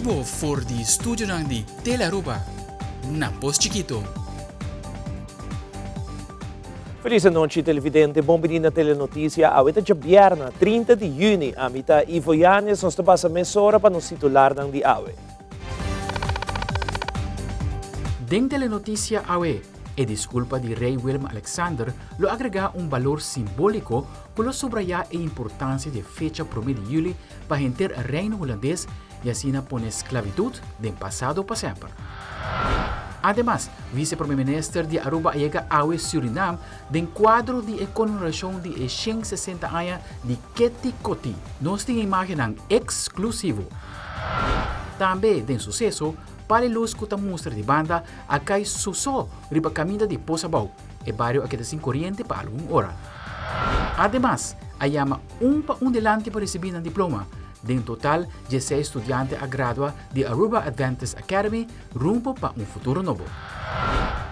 Exklusivo for di studio ng di Telearuba. Na Post Chiquito. Feliz noite, televidente. Bom-vindo à Telenotícia. A esta bierna, 30 de junho, a mita Ivo Yanes, nós passa meia hora para nos titular ng di awe. Deng Telenotícia awe, e disculpa di Rei Willem Alexander lo agrega un valor simbólico que lo subraya e importancia de fecha 1 de julho para enter el reino holandés y así pone esclavitud del pasado para siempre. Además, vice-primer minister de Aruba llega a Suriname del quadro de conmemoración de 160 años de Keti Koti. Nos tiene imagen exclusivo. También del suceso, para luz que mostra de banda acá susó riba caminho de Posabau, e barrio aqui sin corriente para alguna hora. Además, llama un delante para recibir un diploma. En total, 16 estudiantes a gradua de Aruba Adventist Academy rumbo para un futuro nuevo.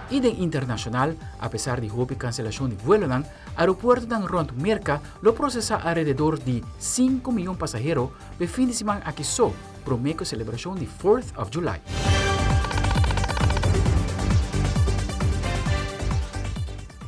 Y de internacional, a pesar de la cancelación de vuelo, el aeropuerto de Rondmerca lo procesa alrededor de 5 millones de pasajeros de fin de semana aquí só, para la celebración de 4th of July.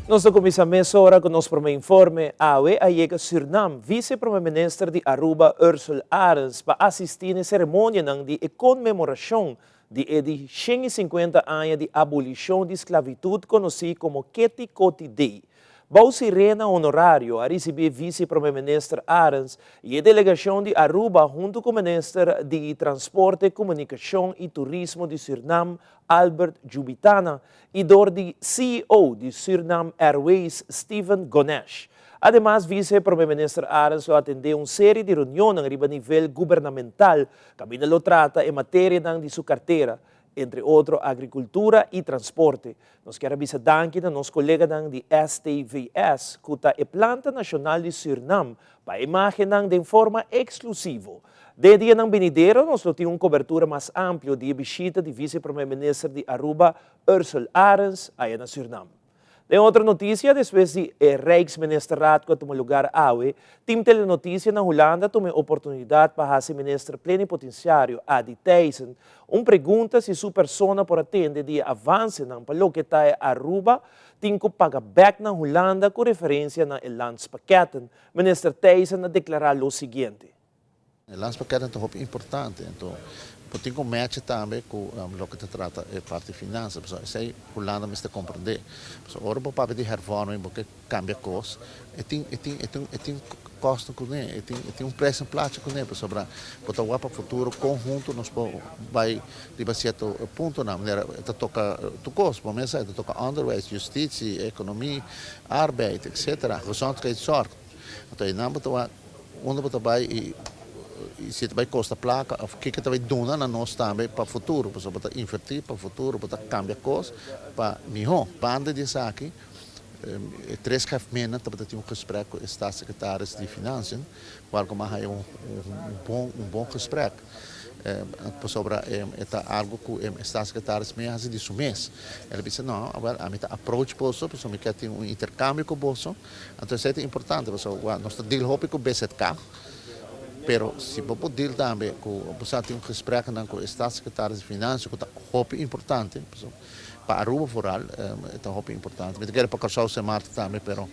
Nós começamos agora com nosso primeiro informe. A chega Suriname, vice-primeiro-ministro de Aruba, Ursula Arens, para assistir na cerimônia de comemoração de 150 anos de abolição de esclavitud, conhecido como Keti Koti Day. Bau Sirena Honorário a receber vice-primeiro-ministro Arens e a delegação de Aruba junto com o ministro de Transporte, Comunicação e Turismo de Suriname, Albert Jubitana, e do CEO de Suriname Airways, Steven Gonesh. Además, vice-primeiro-ministro Arens atendeu uma série de reuniões a nível governamental, que lo trata em matéria de sua carteira, entre outros, agricultura e transporte. Nós queremos dar a nosso colega de STVS, que é a Planta Nacional de Suriname, para imaginar de forma exclusiva. De dia ng Benidero, nós temos uma cobertura mais ampla de visita de vice-primeiro-ministro de Aruba, Ursula Arens, aí na Suriname. De outra notícia, depois de Rijksministeraat que tomou lugar awe, Team Telenotícia na Holanda tomou oportunidade para o ministro plenipotenciário Adi Thijssen pergunta se sua persona por atender de avanço na paloketa Aruba tem que pagar back na Holanda com referência na landspakketten. Minister Thijssen declarou o seguinte. O landspakketten é muito importante, então tem um match também com o que se trata de parte de finanças. Isso aí, a Holanda precisa compreender. Agora, para fazer hervorming, porque cambia coisas, e tem custo com ele, tem preço em plástico com ele, para o futuro conjunto, nós vai de certo ponto na maneira que toca o custo, por exemplo, toca onderwijs, justiça, economia, arbeid, etc. Gezondheid, zorg. Então, onde vai e se vai custar placa, o que vai dar na nós também para o futuro, para investir para o futuro, para cambiar coisas, para melhor. Banda disso aqui, 3 meses para ter gesprek com os secretários de Finanças, para que bom gesprek. Sobre algo que o secretário me faz disso mês. Ele disse, não, a minha approach para isso, porque eu quero ter intercâmbio com isso. Então, isso é importante, nós estamos com o BZK, pero se você deal também com você tem gesprek com o secretário de Finanças, que é importante para Aruba foral, é importante. Eu quero para Cachau se Marte também, pero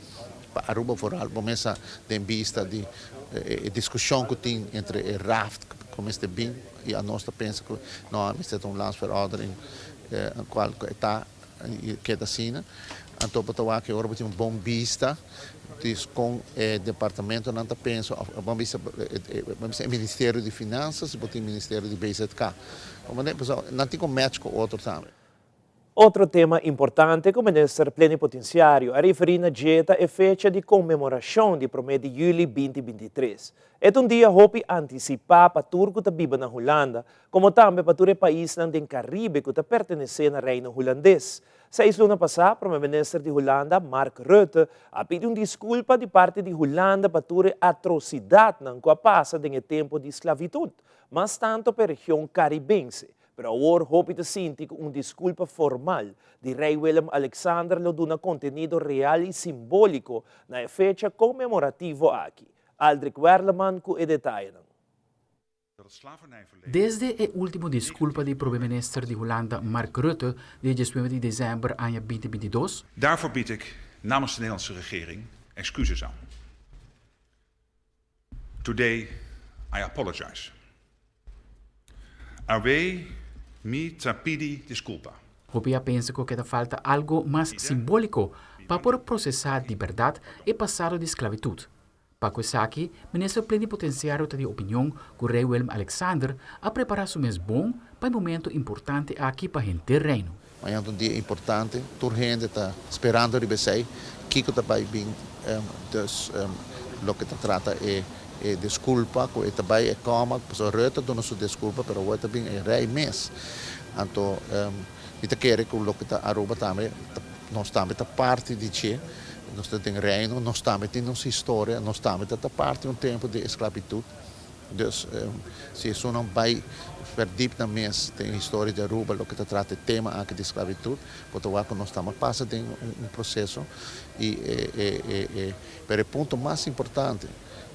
para Aruba foral, começa de vista de discussão que tem entre o RAFT, como este bem, e a nossa pensa que não há landsverordening, qual está que é assim. Então, para que agora tem bom vista com o departamento não pensa, vamos o Ministério de Finanças, o Ministério de BZK. Não tem como match com o outro também. Outro tema importante que o ministro plenipotenciário a referir na dieta é fecha de comemoração de 1 de julho 2023. É dia hopi antecipar para turco que vive na Holanda, como também para o país do Caribe que pertence ao reino holandês. 6 lunas passadas, o primeiro-ministro de Holanda, Mark Rutte, a pedido desculpa de parte de Holanda para a atrocidade que passa no tempo de esclavitud, mas tanto para a região caribense. Pero agora, hope de sentir desculpa formal de Rei Willem Alexander lo duna contenido real e simbólico na fecha comemorativa aqui. Aldrich Werleman com o detalhe. Desde el último disculpa del primer ministro de Holanda, Mark Rutte, de 19 dezember año 2022, Daarvoor bied ik namens de Nederlandse regering excuses aan. Today, I apologize. Away mi trapidi disculpa. Rupia pensa que queda falta algo más simbólico para poder procesar liberdade e passado de esclavitud. Paco Saki, ministro plenipotenciário de opinião que o rei Willem Alexander a preparar su mês bom para um momento importante aqui para o reino. Amanhã é um dia importante, toda gente está esperando de você, Kiko também bem, o que trata é desculpa, que também é como, a Rutte dona sua desculpa, mas o também é rei mês. Então, eu quero que o que está Aruba também, nós também está parte de che, nós temos reino, nós também temos nossa história, nós também está parte de tempo de esclavitud. Dus se isso não vai verdiep na mês, tem a história de Aruba, o que trata de tema aqui de esclavitud, porque nós estamos passando tem processo e para o ponto mais importante,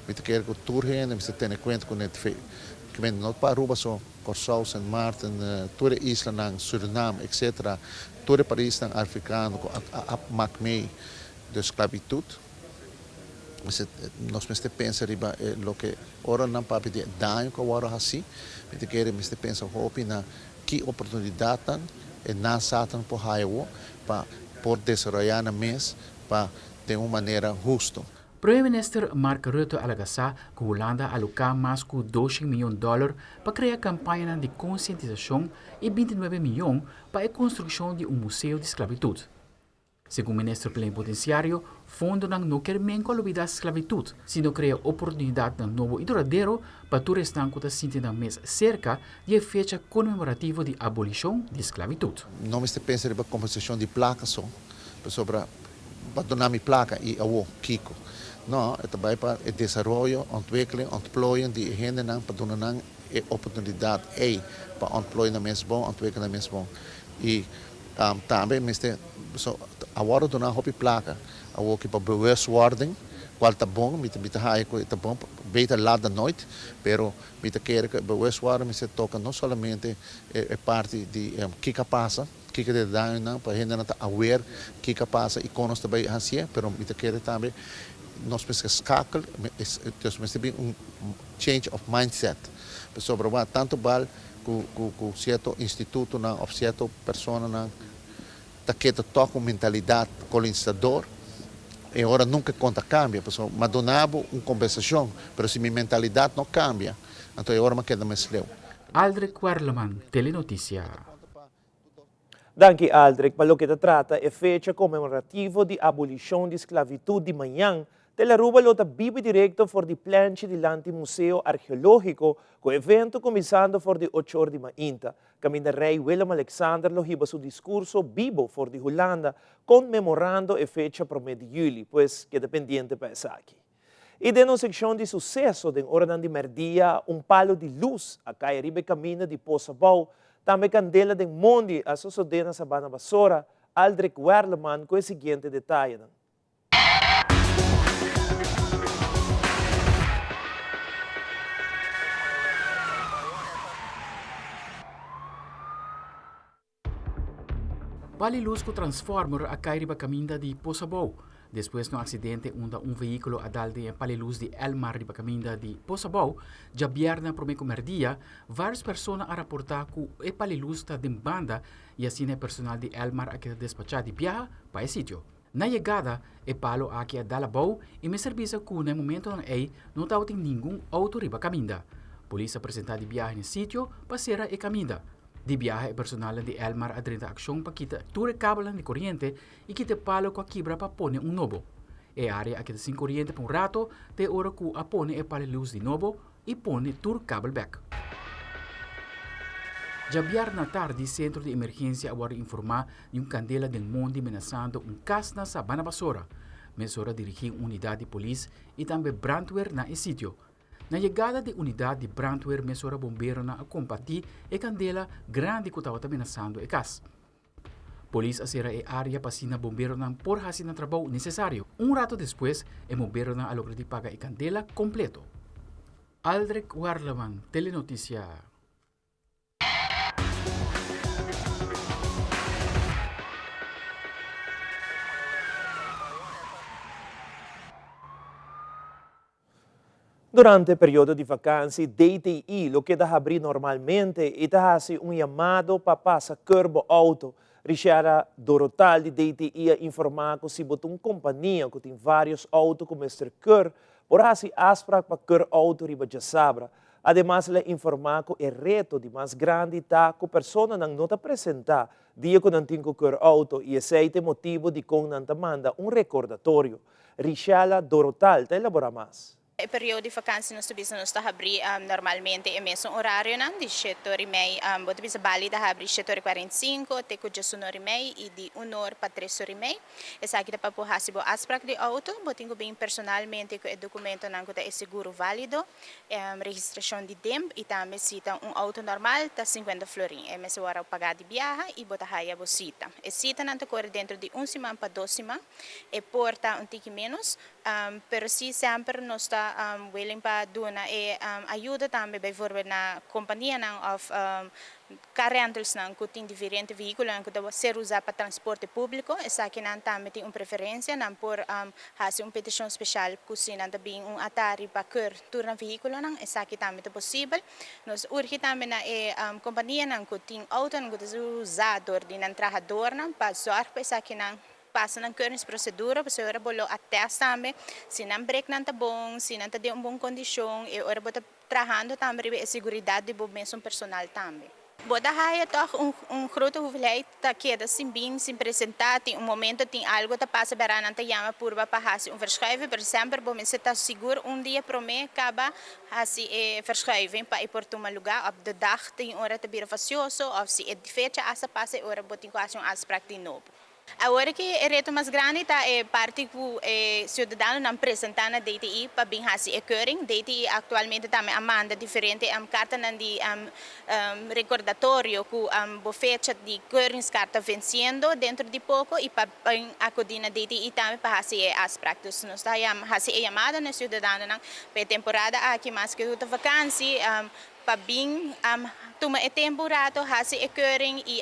eu quero que toda gente se tenha conta com que vem não para Aruba só, Curaçao, Sint Maarten, toda a isla, Suriname, etc. Todo o país africano maak mee de esclavitud. Nós pensamos o que ora não pode ter dano com ora assim, mas queremos pensar na que oportunidade e na satan por haio para por desenvolver na mês para de uma maneira justa. Primeiro-ministro Mark Rutte alagaça que a Holanda aloca mais de $200 milhões para criar campanha de conscientização e 29 milhões para a construção de museu de esclavitud. Segundo o ministro plenipotenciário, o fundo não quer nem olvidar a esclavitud, sino cria oportunidade de novo e duradouro para todos os que se sentem mês cerca de a fecha comemorativa de abolição de esclavitud. Não me pensa em composição de placas só, sobre para donar minha placa e a Kiko. Não, é também para o desenvolvimento, ontplooien de gente para donar oportunidade para ontplooien na mês bom, ontwikkelen na mês bom. E também agora donar hobby placa, a que para bewustwording, qual tá bom, me tá bom, beter laat dan nooit, pero me quer que bewustwording se toca não somente parte de que passa, que de dano para gente não tá aware que passa e conosco também assim, pero me quer também nós precisamos escacar, nós temos change of mindset, sobre tanto bal com certo instituto ou certa pessoa que toca uma mentalidade colonizador e agora nunca conta cambia, pessoal, mas donavo uma conversação, mas se minha mentalidade não cambia, então agora me queda mais leu. Aldrich Werleman, Telenotícia. Danke, Aldrich. Para o que trata é fecha comemorativa de abolição de esclavitud de manhã. Telaruba lota bibi directo for di planche dilante Museo Arqueológico, com evento começando for di 8 horas de manhã. Caminda rei Willem Alexander lo hiba su discurso vivo for di Holanda, conmemorando a fecha pro mês de julho, pues queda pendiente para essa aqui. E dentro da secção de sucesso, den hora de merdia, palo de luz, a caia ribe caminha de Poçabau, também candela den monde, a sosodena Sabana Basora, Aldrich Werleman, com o seguinte detalhe. Paliluz com transformer a cair para caminho de Poçabou. Depois do acidente, onde veículo adalde em Paliluz de Elmar de caminho de Poçabou, já vierna por meio dia, várias pessoas a reportar que o Paliluz está de banda e assim o personal de Elmar a que despachar de viaja para o sítio. Na chegada, o palo aqui a Dalabou e me serviço que no momento não estava nenhum auto riba caminho. Polícia apresentar de viagem no sítio para ser a caminho. De viaje personal de Elmar a 30 ação para quitar todo o cabo de corrente e quitar palo com a quebra para pôr novo. É a área que sem corrente por rato, de hora que a pôr o palo luz de novo e pôr todo o cabo back. Já viar na tarde, centro de emergência agora informar de candela del mundo ameaçando caso na Sabana Basora. Mesora dirigir unidade de polícia e também brandweer na sítio. Na chegada de unidade de brandweer, mesora bombeiro na combater a candela grande que estava ameaçando a casa. Polícia acera a área para sina bombeiro na por fazer o trabalho necessário. Rato depois, o bombeiro na alogra de paga a candela completo. Aldrich Warlaman, Telenoticia. Durante o período de vacancy, DTI, lo que dá abrir normalmente, e dá um chamado para passar curva auto. Richard Dorotal de DTI informar que se botou uma companhia que tem vários autos como este cur, por assim aspra para cur auto riba de sabra. Además, ele informar que o reto de mais grande está que a pessoa não está apresentar dia que não tem cur auto e esse é o motivo de que não manda um recordatório. Richard Dorotal te elabora mais. O período de vakantie nos bisa nos abrir normalmente é mesmo horário não de 7h30 bota bisa bali da abrir 7h45 te cuja sonorimei e de 1h para 3h30 essa aqui da papo hasibo asprak de auto botingo bem personalmente com o documento não que é seguro válido registração de DEMP e também cita auto normal tá 50 florin é mesmo hora pagar de viagem e bota raia bo cita e cita não te corre dentro de 1 semana para 2 semanas e porta tique menos pero si sempre nos está willing para doar e ajuda também bijvoorbeeld na companhia of car rentals que tem diferentes veículos que deve ser usado para transporte público essa aqui não também tem uma preferência não por fazer uma petição especial que se não tem atari para cur turno veículo não essa aqui também é possível nós urge também na companhia que tem auto que deve usar de não trabajador para usar essa aqui não passa na current procedura, para ora bolo atesta também, se não break não tá bom, se não tá de uma boa condição, e ora bota trabalhando também a segurança de bom mesmo personal também. Boda haya toch grote hoeveelheid dat queda sin bem, sin apresentar, tem momento tem algo que passa berana anta yama purba para hasi verschuiven, por exemplo, bom se tá seguro dia para mim acaba hasi verschuiven para ir por uma lugar, op de dag tem hora te bira facioso, of se é de fecha asa passa hora botin quase afspraak de novo. Agora que o reto mais grande está é parte que o cidadão não apresenta na DTI para bem fazer a keuring. DTI atualmente também manda diferente carta de recordatório que a fecha de keuringscarta vencendo dentro de pouco e para acudir na DTI também para fazer as práticas. Nós está fazer a chamada na cidadão para temporada aqui mais que outra vacância para bem toma tempo rato hasi e keuring e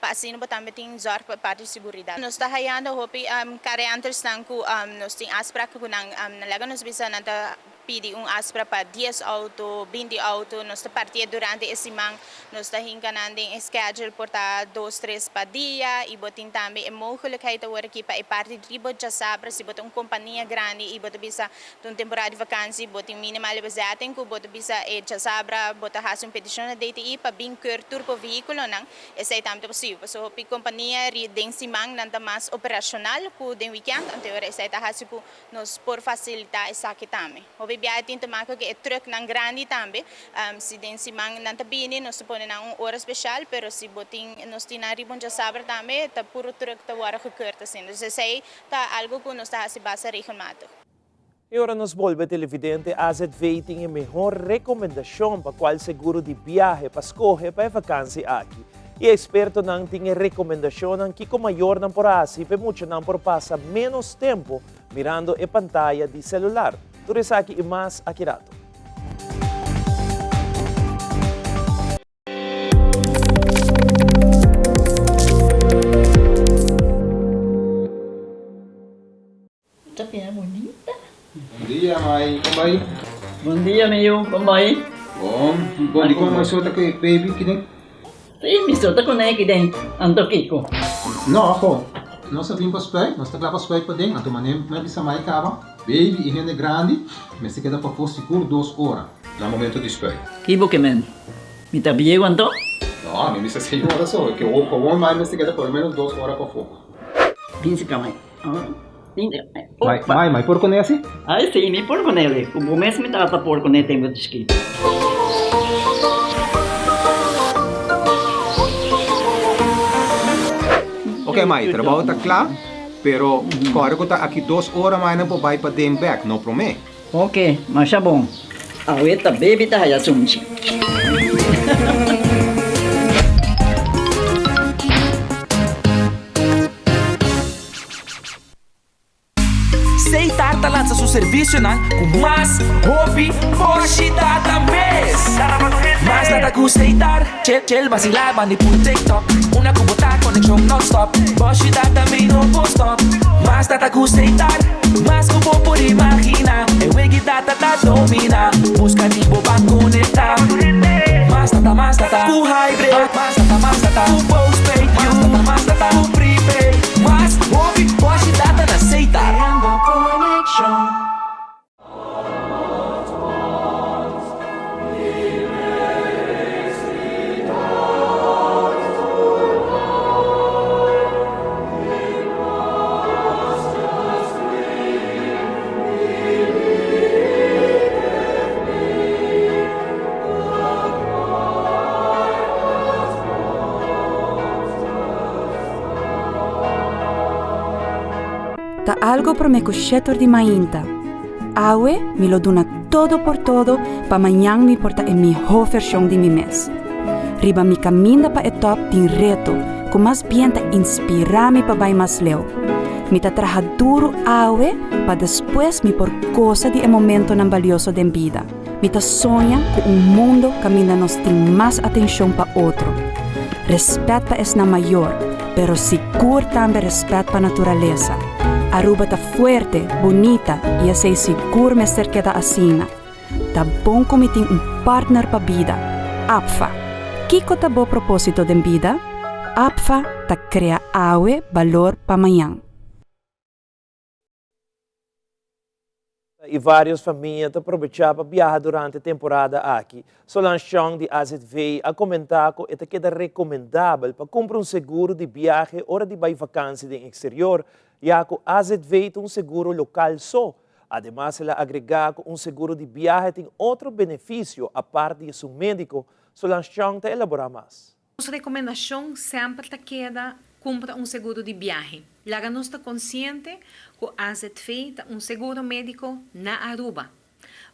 para assim não também tem zorg para parte de segurança nós está hayando hopi carreantes nanku nós tem aspra que nalaga nos bisa nanta pedi aspra para 10 auto 20 auto nós está partir durante esse semana nós está hinkanando schedule porta 2-3 para dia e botin também é mogelijkheid agora aqui para parte de ribo já sabra se botar companhia grande e botar bisa de temporada de vacância botin minimal bezetting que botar bisa já sabra botar hasi petição na DTI para bem keur turbo veículo não esse é também possível so a companhia den simang nanta mais operacional que den weekend anterior esse é hasi que nos por facilitar essa aqui também o bebia tem tomar que é truck não grande também se den simang nanta bini nos põe na hora especial pero se botin nos tem na ribon já sabra também tá puro truck tá hora que keur tá sendo esse é tá algo que nos tá hasi base regelmatig. E ora nos volve televidente a tem a melhor recomendação para qual seguro de viagem para escolher para a vacância aqui. E experto não tem recomendação que com maior não por assim, para muito não por passar menos tempo mirando a pantalla de celular. Tudo isso aqui e mais aqui rato. Tapi bonita. Bom dia, mãe. Como vai? Bom dia, meu. Como vai? Bom dia, como você está aqui, baby, que nem? Sim, me solta com ele dentro. Ando Kiko. Não, ako. Nós vimos para spray, nós estamos lá para spray para dentro. Então, manem, não é bisa mais cava. Baby, e rende grande, mas se queda para for seguro 2 horas. No momento de spray. Kibo que men. Me tá bem quanto? Não, me disse 6 horas só. Que o bom mais se queda por menos 2 horas para fogo. Pince kamay. Mãe, por conhece? Ai, sim, me por com ele. O bom mesmo me trata por com ele tem muito escrito. Ok, mãe, trabalho está claro, pero agora que está aqui 2 horas mais não pode ir para dem back, não promete? Ok, mas é bom. A ueta baby tá aí assunto. aceitar lança seu serviço na com mais hobby Porsche data mês mas nada que aceitar Chel vacilar bani por TikTok Una que botar conexão non-stop Porsche data me no post stop mas nada que aceitar mas que vou por imaginar é wegi data da domina busca tipo pra conectar mas nada ku hybrid mas nada ku postpaid mas nada ku prepaid mas hobby Porsche data na aceitar Ta algo pro me cuscetor di mainta. Awe mi lo dona todo por todo pa manhã mi porta en mi ho versión di mi mes. Riba mi caminda pa etop din reto, com mas bien ta inspirami pa bay mas leo. Mi ta traja duro awe pa después mi por cosa di e momento nan valioso den vida. Mi ta sonha com mundo camina nos tin mas atención pa otro. Respeto pa es na mayor, pero sigur tambe respeto pa naturaleza. Aruba ta fuerte, bonita e sei seguro me ser queda asina. Ta bom como tem partner pa vida. APFA. Kiko ta bo propósito den vida? APFA ta crea awe valor pa manhã. E várias famílias aproveitam para viajar durante a temporada aqui. Solange Chong de AZV a comentar que é queda recomendável para comprar seguro de viagem hora de vai vacância no exterior, já que AZV tem seguro local só. Además, ela agrega que seguro de viagem tem outro benefício, a parte de seu médico. Solange Chong te elabora mais. Nossa recomendação sempre queda compra seguro de viagem. Lá nós está consciente que a AZV tem seguro médico na Aruba.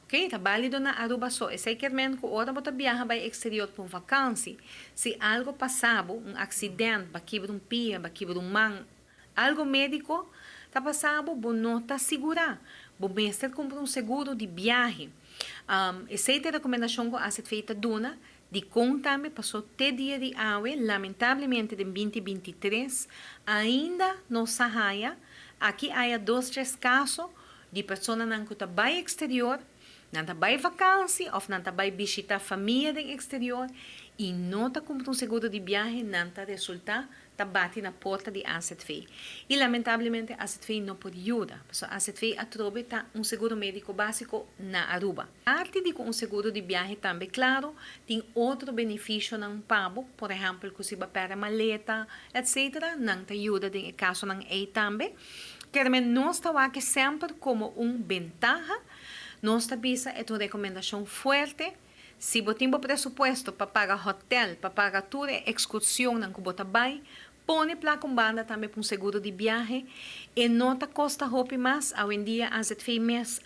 Ok? Está válido na Aruba só. É seguramente que hora você viaja para o exterior por vacância, se algo passado, acidente, para quebrar pé, para quebrar mão, algo médico, está passado, você não está segura. Você mestre compra seguro de viagem. Essa é a recomendação que a AZV está dando. De contame passou até dia de aue, lamentavelmente em 2023, ainda não saia. Aqui há 2-3 casos de pessoas que estão no exterior, não estão em vacância, ou não estão visitar a família no exterior, e não está comprando seguro de viagem, não está resultado, está batendo na porta de AZV. E lamentavelmente a AZV não pode ajudar. A AZV atrobita seguro médico básico na Aruba. Parte de seguro de viagem também, claro, tem outro benefício não pago, por exemplo, que se vai para maleta, etc. Não te ajuda em caso não é também. Queremos nós estar aqui sempre como ventaja. Nós também é uma recomendação forte. Se você tem presupuesto para pagar hotel, para pagar toda excursão que você vai, põe placa banda também para seguro de viagem e não te custa roupa mais. Hoje em dia, as FMS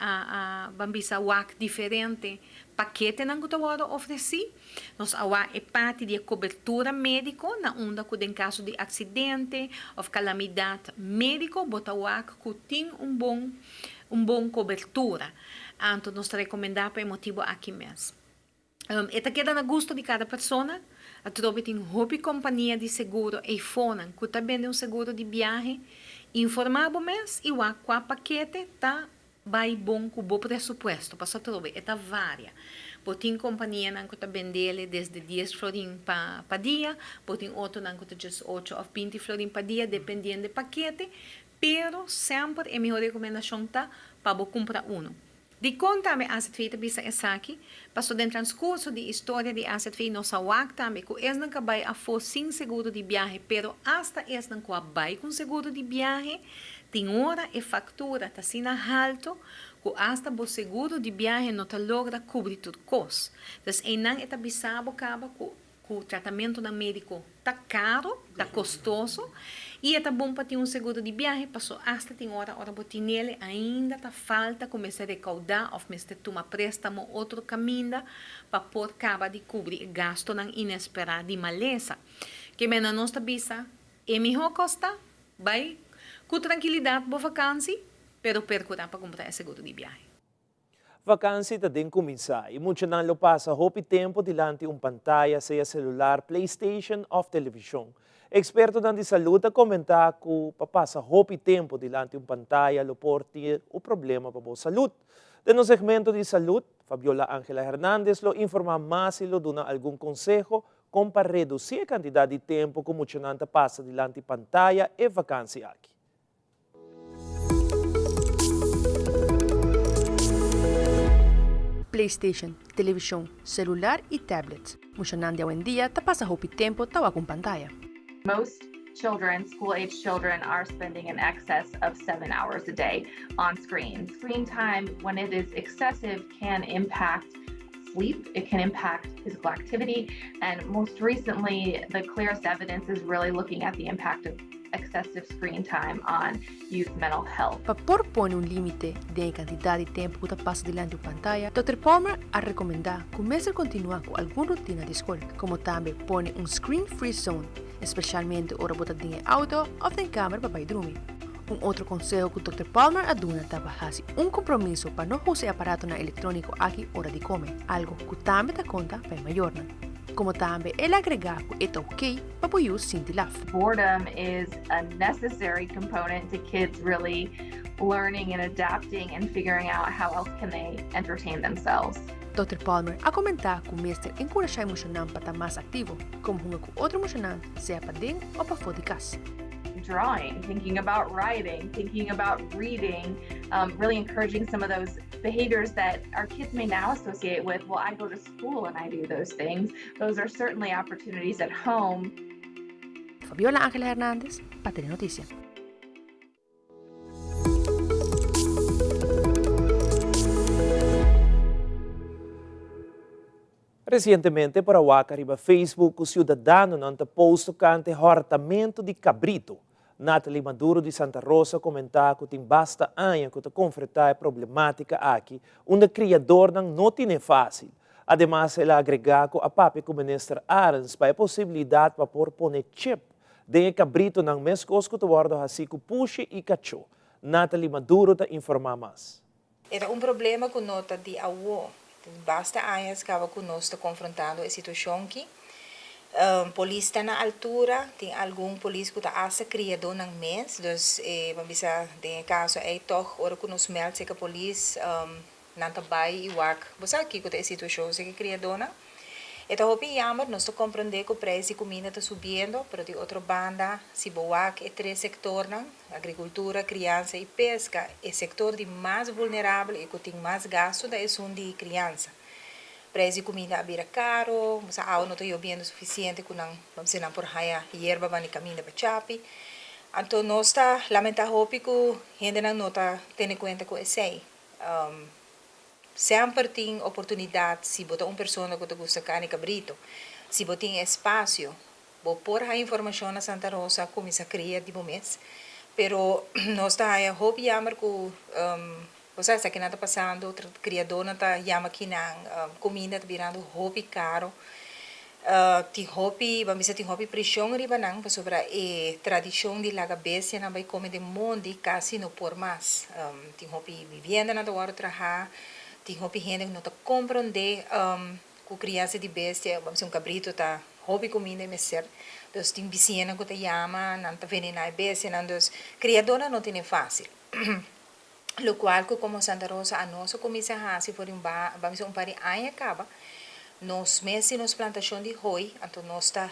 bambisa WAC diferente paquete que você pode oferecer. Nós é parte de cobertura médica, na onda que em caso de acidente ou calamidade médica, você WAC que tem bom cobertura. Então, nós recomendamos para motivo aqui mesmo. Esta queda no gosto de cada pessoa. A trobe tem hobby companhia de seguro e fona que também é seguro de viagem. Informar mês e o paquete tá vai bom com bom pressuposto. Para a trobe, esta varia. Tem companhia que também dele desde 10 florim para dia, tem outro que just 8 ou 20 florim para dia, dependendo do paquete. Pero sempre a melhor recomendação tá para comprar um. De conta a AZV bisa aqui, passou dentro do transcurso de história de AZV nossa WAC também, que eles não vai a for sem seguro de viagem, pero hasta eles não vai com seguro de viagem, tem hora e factura, tá assim alto, que hasta o seguro de viagem não logra cobrir tudo cost. Então, não é bisabo acaba que o tratamento do médico tá caro, tá custoso, e é bom para ter seguro de viagem, passou hasta tem hora botar nele, ainda tá falta começar a recaudar, ou começar a tomar préstamo, outro caminho, para pôr cabo de cobrir gasto não inesperado de maleza. Que na nossa bisa, é melhor costa, vai com tranquilidade para vacância, pero percutar para comprar esse seguro de viagem. Vakansie também começar e muito não lo passa hopi tempo diante pantalla, seja celular, PlayStation ou televisão. Experto de saúde comenta que passa hopi tempo diante pantalla lo pode ter o problema para a saúde. No segmento de saúde, Fabiola Ángela Hernández lo informa mais e lo dona algum consejo como para reduzir a quantidade de tempo que muito não passa diante pantalla e vacância aqui. PlayStation, televisão, celular e tablet. Muxanandia hoje em dia tá passa roupa tempo tawa com pantalla. Most children, school-age children, are spending in excess of 7 hours a day on screen. Screen time, when it is excessive, can impact sleep, it can impact physical activity, and most recently, the clearest evidence is really looking at the impact of excessive screen time on youth mental health. Para propor limite de quantidade de tempo que tá passa diante da pantalla, Dr. Palmer a recomendar começar a continuar com alguma rotina de escola, como também põe screen-free zone, especialmente hora botar em auto ou em câmera para dormir. Outro conselho que o Dr. Palmer aduna é fazer compromisso para não usar aparato eletrônico aqui hora de comer, algo que também dá conta para maior. Como também ele agregar que é ok para poder sentir laf. Boredom is a necessary component to kids really learning and adapting and figuring out how else can they entertain themselves. Dr. Palmer a comentar que o mestre encoraja emocional para estar mais ativo, como outro emocional, seja para dentro ou para fora de casa. Drawing, thinking about writing, thinking about reading, really encouraging some of those behaviors that our kids may now associate with, well, I go to school and I do those things. Those are certainly opportunities at home. Fabiola Ángela Hernández, para Telenoticia. Recentemente, para o arriba Facebook, o cidadão não posto cante hortamento de cabrito. Nathalie Maduro de Santa Rosa comentar que tem basta anos que confrontar a problemática aqui, onde o criador não tem fácil. Ademais, ela agregar que a papi com o ministro Arens para a possibilidade para pôr chip de cabrito não mesmo que o guarda assim que puxe e cachorro. Nathalie Maduro te informa mais. Era problema que nota de avô. Basta anos que nós estamos confrontando a situação aqui. Polícia está na altura, tem algum polícia que está a criador ng mês, dus vamos tem caso é toch ora que nos melde que a polícia não trabalha e work. Você aqui que a situação é que criador na. Então hopi jammer nós estamos compreender que o preço de comida está subindo, pero de outra banda se boa é três setores, agricultura, criança e pesca, é setor de mais vulnerável e que tem mais gasto da é de criança. Preço de comida abira caro, mas a não estou vendo suficiente que não vamos não por raia hierba bani caminho para chapi. Então nós está lamentável que gente não nota tendo em conta que é sempre tem oportunidade se botar uma pessoa que gosta de carne cabrito, se botar espaço, vou pôr a informação na Santa Rosa como se cria de momento, pero nós está aí hope jammer que você sabe que nada passando, o criador não está chama que não comida está virando hobby caro, tem hobby, vamos dizer tem hobby pressão riba não, sobre a tradição de laga bestia não vai comer de mundo quase não por mais, tem hobby vivenda não hora trabalhar, tem hobby gente que não está compreender com criança de bestia, vamos dizer cabrito tá hobby comida é ser, então tem vizinha que tá chama, não está vendo na bestia, não dos criador não tem fácil. Lo qual que como Santa Rosa a nossa comissão se for vamos dizer par de ano acaba nos meses nos plantação de roi então nós está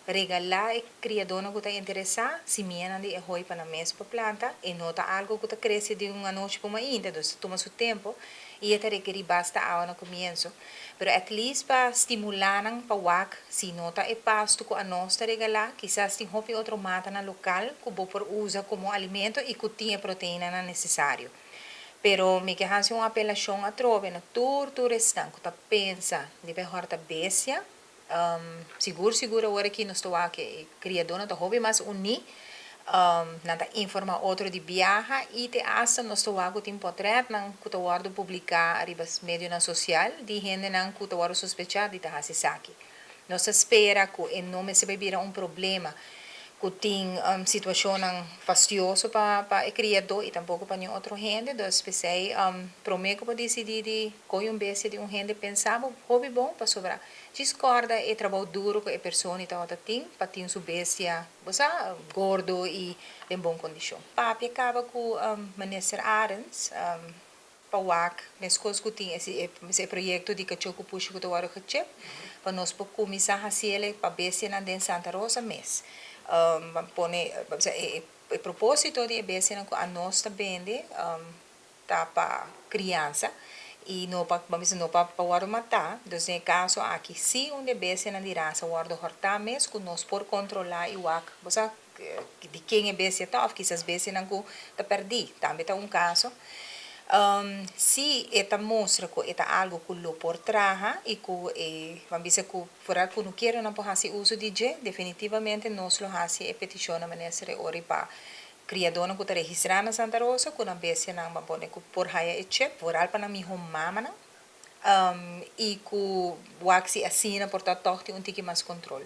regalar a criadora que está interessada se minha de roi para mês para planta e nota algo que está cresce de uma noite para uma ainda então toma seu tempo e até requer basta água no começo pero at least para estimular ang pawak se nota é pasto que a nós está regalar quizás tem hopi outro mata na local que vou por usa como alimento e que tinha proteína não necessário pero me que hace uma apelação a trove na tudo restante que tá pensa de horta bestia seguro agora que nós estou aqui criadora da hobby mas uni nada informa outro de viaja e te asa nós estou aqui tem portrait não que estou guardo publicar arribas medio na social de gente não que estou guardo sospechar de tá hasi saki nós espera que em nome se vai virar problema tem situação fastidiosa para o criador e tampouco para outra gente, então pensei, para mim que pode decidir de coger de um gente pensava hobby bom para sobrar. Discorda e trabalho duro que a pessoa está tem para ter sua bestia, você gordo e em boa condição. Papi acaba com Minister Arens, para o WAC, nas coisas que tem esse projeto de cachoco puxo que eu agora que para nós começar a fazer para bestia na dentro Santa Rosa mês. Pone o propósito de bestia a nós também tá para criança e não para o matar. Então, em caso aqui, se um de bestia na raça o guarda hortar mesmo, que nós por controlar e o você de quem é bestia tá, que essas bestias não tá perdi, também tá caso. Se esta mostra que é algo que lo por trás e que vamos dizer que fora que não quero não fazer uso de G, definitivamente nós lo fazemos e petição na maneira de ori para criador que está registrado na Santa Rosa que não bestia não vamos pôr que por haya e chip por algo para mim mama e que o axi assina por torte um tique mais controle.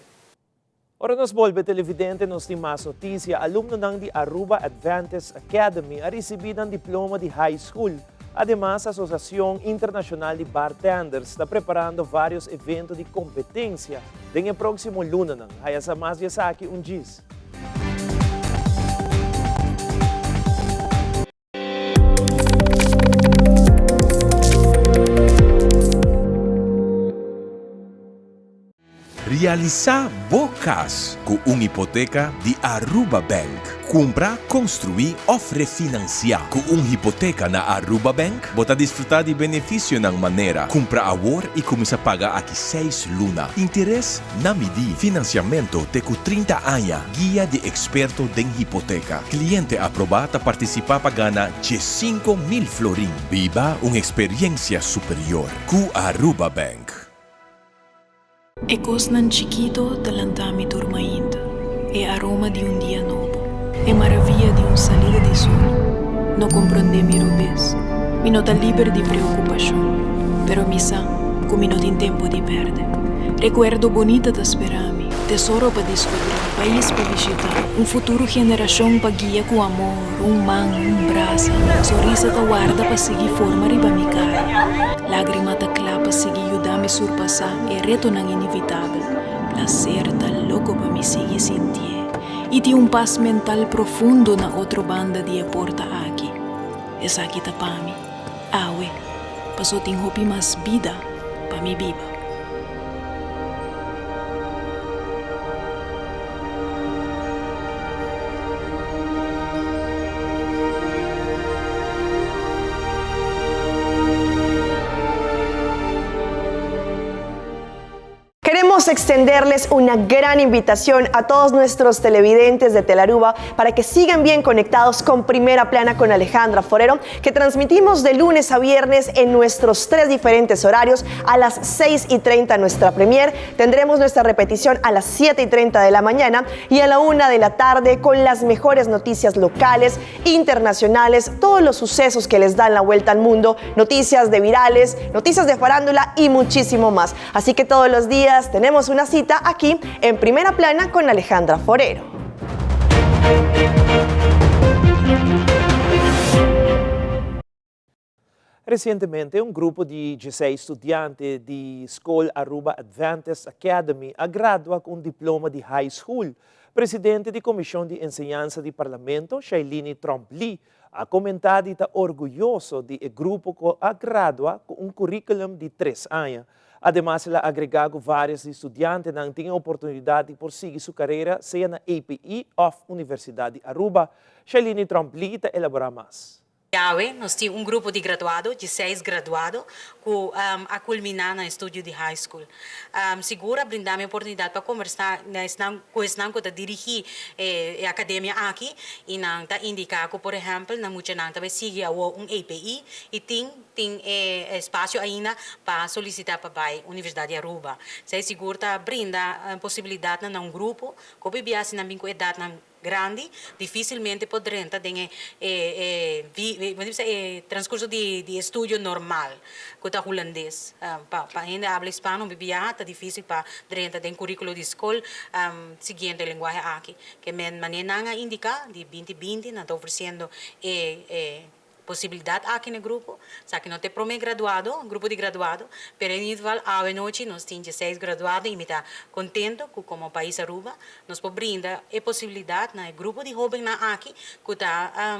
Ora nos volve televidente, nos tem mais notícia. Alumno ng di Aruba Adventist Academy a recebido ang diploma de high school. Además, a Asociación Internacional de Bartenders está preparando vários eventos de competência. Den el próximo lunes, haya sa más de sa aqui GIS. Realizar bocas com uma hipoteca de Aruba Bank. Comprar, construir ou refinanciar. Com uma hipoteca na Aruba Bank, você desfrutar de benefício na maneira. Comprar agora e começar a pagar aqui 6 lunas. Interesse na medida. Financiamento de 30 anos. Guia de experto em hipoteca. Cliente aprovado a participar para ganhar de 5,000 florin. Viva uma experiência superior. Com Aruba Bank. Ecos nan chiquito talantami turmaindo, e aroma de um dia novo, e maravilha de salida de sol. Não compreende mi rubes, mi não tá livre de preocupação, pero mi sa, como não tem tempo de perder. Recuerdo bonita da esperami, tesouro para descobrir, país para visitar, futuro geração para guiar com amor, man, braço, sorriso da guarda para seguir forma riba mi cara, lágrima da clá para seguir ajudar me surpassar e reto não inevitável, placer da louco para me seguir sentir, e de paz mental profundo na outra banda de a porta aqui. Essa aqui tá para mim, awe, passou tem hopi mais vida para me viva. Queremos extenderles una gran invitación a todos nuestros televidentes de Telaruba para que sigan bien conectados con Primera Plana con Alejandra Forero, que transmitimos de lunes a viernes en nuestros 3 diferentes horarios. A las 6:30 nuestra premier, tendremos nuestra repetición a las 7:30 de la mañana y a la 1 de la tarde con las mejores noticias locales, internacionales, todos los sucesos que les dan la vuelta al mundo, noticias de virales, noticias de farándula y muchísimo más. Así que todos los días tenemos una cita aquí en Primera Plana con Alejandra Forero. Recientemente, un grupo de 16 estudiantes de School Aruba Adventist Academy ha graduado con un diploma de high school. Presidente da Comissão de Enseñanza do Parlamento, Shailene Trombley, ha comentado que está orgulhoso de o grupo que ha graduado com um currículo de 3 anos. Además, ela agregado vários estudantes que têm a oportunidade de prosseguir sua carreira, seja na APE ou Universidade de Aruba. Shailene Trombley elabora mais. Nós temos grupo de graduados, 16 graduados, que a culminar no estúdio de high school. Segura brindar a oportunidade para conversar com os que estão dirigir a academia aqui e não indicar que, por exemplo, na muita não também sigue API e tem espaço ainda para solicitar para a Universidade de Aruba. Se segura brinda a possibilidade de um grupo que bebia na idade grande, dificilmente podrão ter transcurso de estudo normal, que está holandês. Para ainda habla espanhol, está difícil para ter currículo de escola seguinte a linguagem aqui. Que maneira indica de 2020 não está oferecendo possibilidade aqui no grupo, só que não tem primeiro graduado, grupo de graduado, mas em nível à noite nós temos 16 graduados e me está contente que como país Aruba nós podemos brindar a possibilidade na grupo de jovens aqui que está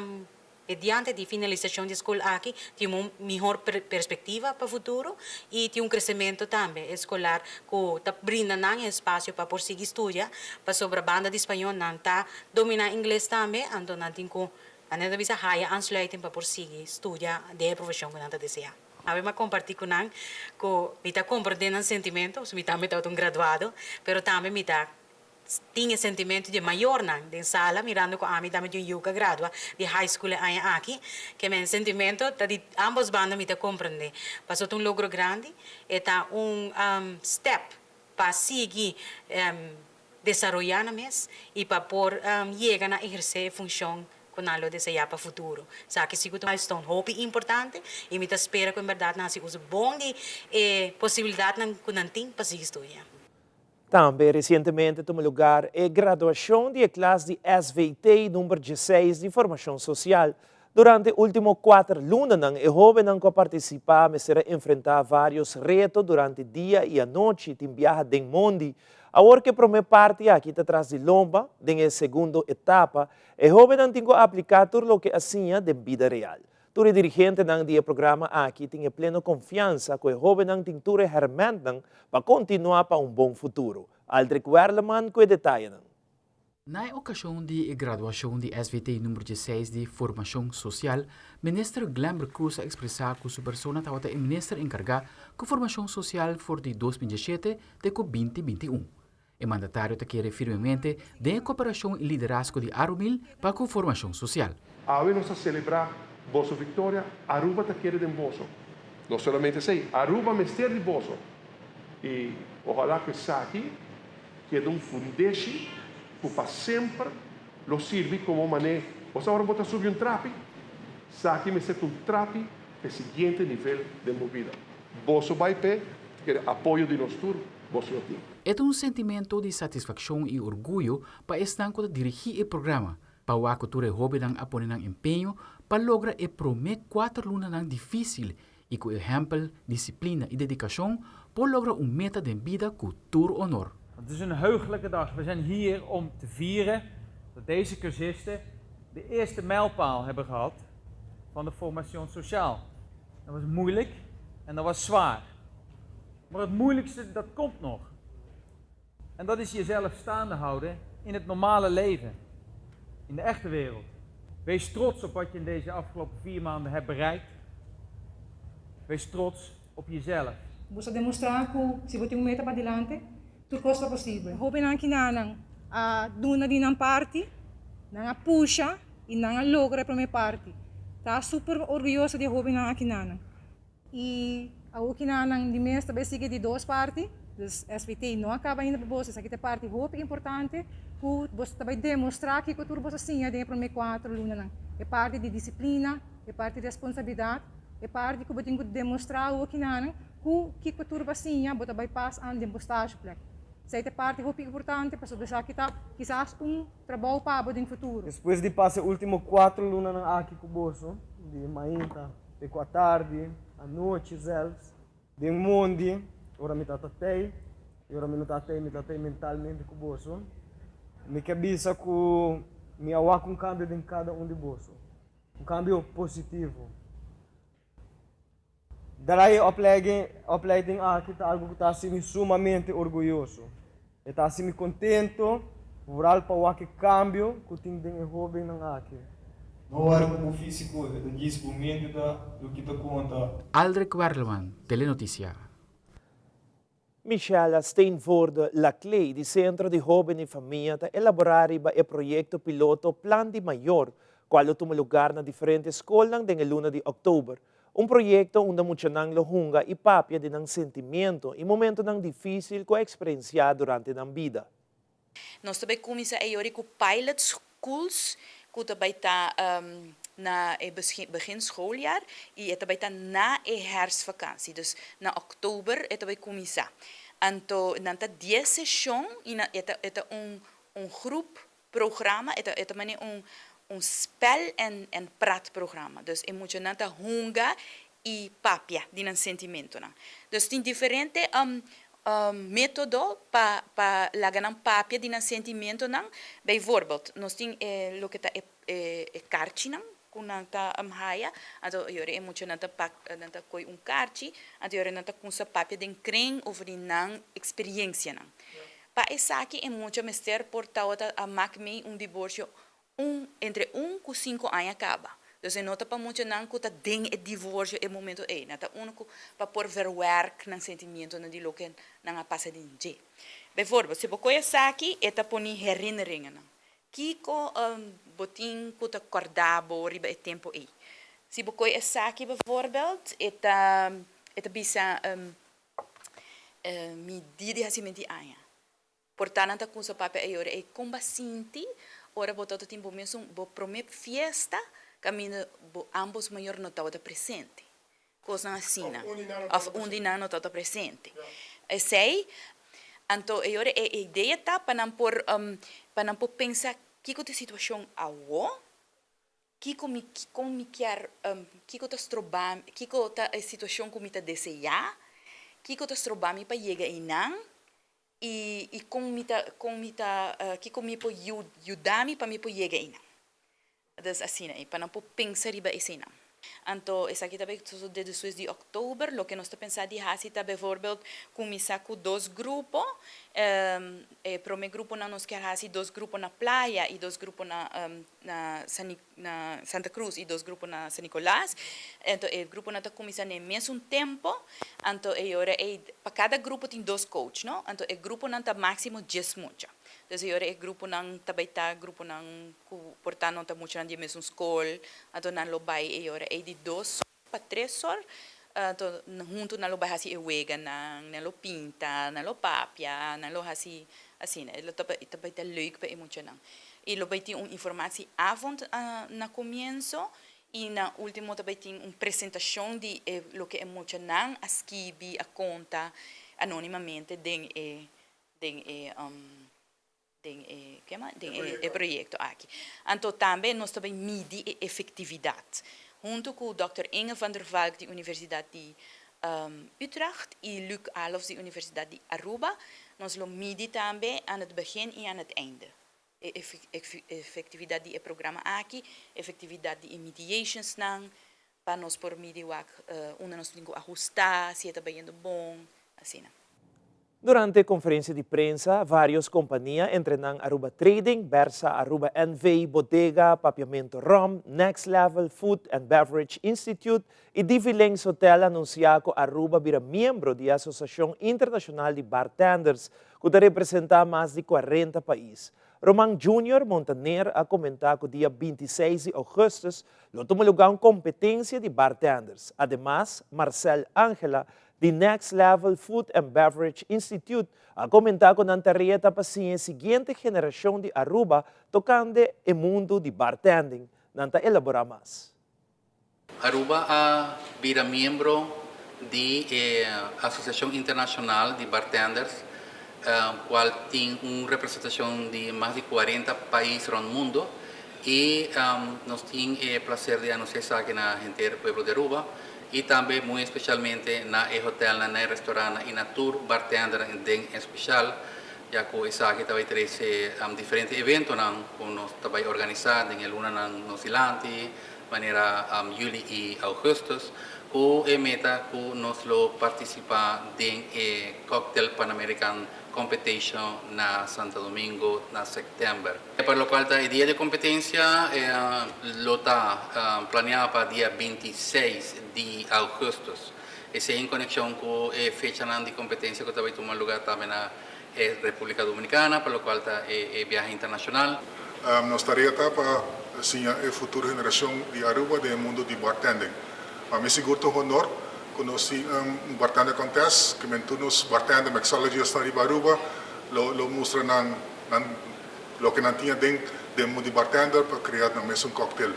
diante de finalização de escola aqui tem uma melhor perspectiva para o futuro e tem crescimento também escolar que está brindando espaço para prosseguir estudar, para sobre a banda de espanhol não está dominar inglês também, então não tem que ainda bisa haya ansluiting para prosseguir estudar de profissão que nanta deseja. Ave ma compartir com nang que me está compreendendo sentimento, me está graduado, pero também me está tinha sentimento de maior nang de sala mirando com a mim também de yuca gradua de high school aí aqui, que men sentimento tá de ambos bandas me está compreender. Passou um logro grande e tá step para seguir desarrollar na mes e para por chegar a exercer função com algo desejar para o futuro. Sabe que sigo milestone, hope importante e me espera que em verdade nós usa bom de possibilidade que não tem para seguir estudar. Também recentemente tomou lugar a graduação de classe de SVT número 16 de Formação Social. Durante os últimos 4 lunas, os jovens que participaram serão enfrentar vários retos durante o dia e a noite em viagem do mundo. Agora que a primeira parte aqui atrás de lomba, na segunda etapa, os jovens têm que aplicar tudo o que assim de vida real. Todo dirigente do programa aqui tem plena confiança que os jovens têm tudo herramientas para continuar para bom futuro. Aldrich Werleman com detalhes. Na ocasião de graduação de SVT número 16 de Formação Social, ministro Glamber Cruz expressou que sua persona estava o ministro encarregado com Formação Social for de 2017 de 2021. O mandatário quer firmemente da cooperação e liderazgo de Arumil para a formação social. Hoje nós vamos celebrar vossa vitória, Aruba está querendo vosso. Não somente sei, Aruba mestre de vosso. E ojalá que isso aqui quede fundeixe que para sempre lo sirve como maneira. Você agora botar sobre trape, isso aqui me ser trape para o seguinte nível de movida. Vosso vai ter apoio de nós todos, vosso não tem. É sentimento de satisfação e orgulho para estar a dirigir o programa, para o cultura jovem a poner empenho para lograr o primeiro 4 lunas difícil e com exemplo, disciplina e dedicação para lograr meta de vida com todo honor. Het is een heugelijke dag. We zijn hier om te vieren dat deze cursisten de eerste mijlpaal hebben gehad van de Formación Social. Dat was moeilijk en dat was zwaar. Maar het moeilijkste, dat komt nog. En dat is jezelf staande houden in het normale leven. In de echte wereld. Wees trots op wat je in deze afgelopen 4 maanden hebt bereikt. Wees trots op jezelf. Gusto demonstrar que se você tem meta para adelante, tudo costa possível. Hope na kinanang duna din ang party, nang pusha e nang logra a primeira parte. Tá super orgulhosa de hope na kinanang. E a kinanang de mês também sigue de 2 partes. Dus SVT não acaba ainda para você, essa aqui é parte hope importante, que você também demonstrar que tudo você sim de primeiro 4 lunas. É parte de disciplina, é parte de responsabilidade, é parte que você tem que demonstrar o kinanang que tudo você sim, você vai passar de postagem plek. Essa é parte hope importante para saber que tá quizás trabalho para o futuro. Depois de passar os últimos 4 lunas aqui com o bolso, de manhã, de à tarde, à noite, de mundo. Ora mi tatatei, ora mi tatei mentalmente com o bolso. Me cabeça que me awa com cambio em cada de bolso. Cambio positivo. Daí opleiding aqui está algo que está assim sumamente orgulhoso. Está assim contento por algo para o cambio que tem de jovem aqui. Não era como físico, diz o medo do que te conta. Aldrich Werleman, Telenotícia. Michelle Steinford, la CLE di Centro di Jovem e Família, está elaborar o projeto piloto Plan de Maior, qual toma lugar na diferentes escolas na luna de outubro. Projeto onde muita nang lohunga e papia de nang sentimento e momento nang difícil que experienciar durante a vida. Nós também começamos a com pilots schools kuta baita na begin schooljaar e eta baita na herfstvakantie. Dus na oktober eta bij komisa. Anto nanta 10 session ina eta un groep programma eta mani un spel en praatprogramma. Dus moet je nanta hunga e papia di nan sentimento na. Dus tin diferente método para lagan papia di nan sentimento na. Bijvoorbeeld, nos tin lo que ta karchi na kunanta amhaya, ato yore moet nanta nanta koi un karchi, ato yore nanta kunsa papia den kring over di nan experiência na. Pa esaki moet je mester portauta a mak me un divorcio entre 1 e 5 anos acaba. Dus nota para muito não que tá den é divórcio é momento é, nata único para por verwerk ng sentimento na diloken nang passa din je. Bijvoorbeeld, se bokoya saki eta poni herinneringen na. Kiko botin kuta cordabo riba e tempo e. Se bokoya saki bijvoorbeeld eta bisa mi didi hasimenti aya. Portanto ta kunsa pape e ore e combasinti ora botato tempo mesmo bo promet fiesta caminho ambos maior notado presente. Cosa assim, of undina notado presente. E sei, anto e ora a ideia tá para não por pensar que a situação awo, que como quer, que tá strobam, que tá a situação como tá desejar, que tá strobam para chegar inang e como que como po yudami para me po chegar inang. Dus assim, para não pensar riba esse não. Então, essa aqui também de 18 de outubro, lo que nós estamos pensando de fazer tá, bijvoorbeeld, começar com 2 grupos. Para o meu grupo nós queremos fazer 2 grupos na praia e 2 grupos na Santa Cruz e 2 grupos na San Nicolás. Então, o grupo não está começando no mesmo tempo. Então, para cada grupo tem 2 coaches, não? Então, o grupo não está máximo 10 mucha. Dus o grupo não tabaita grupo não portanto não está muito na mesma escola, então não lo vai é de 2 para 3 horas, então junto não lo vai assim wega não lo pinta, não lo papia, não lo assim né, ele tabaita leuk para muito não. E lo vai ter informação avond na começo e na último também tem uma apresentação de lo que é muito não, a skibi, a conta anonimamente den projeto aqui. Então, também nós também medi a efetividade. Junto com o Dr. Inge van der Valk, da Universidade de Utrecht, e Luc Alofs, da Universidade de Aruba, nós lo medi também aan het begin e aan het einde. Efetividade do programa aqui, efetividade de mediations, para nós por medir onde nós temos que ajustar, se está bem bom, assim. Durante conferência de prensa, várias companhias, entre Aruba Trading, Bersa, Aruba NV, Bodega, Papiamento Rom, Next Level Food and Beverage Institute e Divilengs Hotel anunciaram que Aruba vira membro da Associação Internacional de Bartenders, que representa mais de 40 países. Roman Jr. Montaner a comentar que dia 26 de agosto, tomou lugar uma competência de bartenders. Además, Marcel Angela, the Next Level Food and Beverage Institute, a comentar com a tarjeta para a seguinte geração de Aruba tocando o mundo de bartending. Nanta elaborar mais. Aruba vira membro da Associação Internacional de Bartenders, qual tem uma representação de mais de 40 países no mundo, e nós temos o prazer de anunciar aqui na gente do povo de Aruba, e também muito especialmente na hotel, na restaurante e na tour bartender em especial, já que essa aqui também traz diferentes eventos que nós também organizamos em luna na Nova Zelândia, maneira julho e agosto, com a meta que nós participar em cocktail pan-americano competition na Santo Domingo na setembro. Para lo qual a dia de competência lo está planeado para dia 26 de agosto. Essa é em conexão com a fecha de competência que também toma lugar também na República Dominicana, para lo qual está a viagem internacional. Nós estaria para a futura geração de Aruba do mundo de bartending. Me seguro o honor conosci bartender contest, que mentunos bartender mixologists na Aruba, lo mostra lo que não tinha den de mundo bartender para criar na mesma cocktail.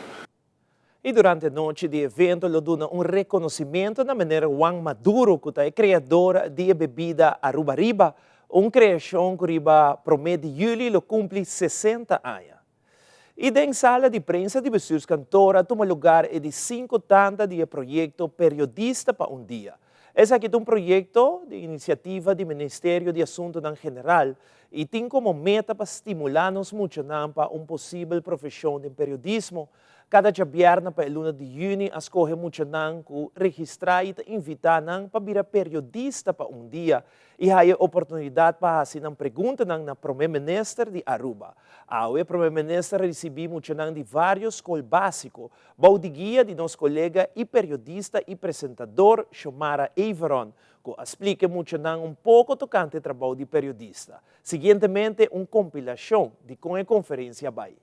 E durante a noite de evento, lo dona reconhecimento na maneira Juan Maduro, que é criadora de bebida Aruba Riba, criação que riba promete julho, lo cumpre 60 anos. E da sala de prensa de Besús Cantora toma lugar de 5 tandas de projeto Periodista para dia. Esse aqui é um projeto de iniciativa do Ministério de Assuntos General e tem como meta para estimular-nos muito para uma possível profissão de periodismo. Cada viernes para a luna de junho, escolhe muito que registrar e invitar para virar periodista para dia. E há a oportunidade para fazer uma pergunta na primeiro-ministro de Aruba. O primeiro-ministro recebeu muito de vários escolas básicos, bom de guia de nosso colega e periodista e apresentador, Xiomara Everon, que explica muito pouco tocante ao trabalho de periodista. Seguintemente, uma compilação de com a conferência vai.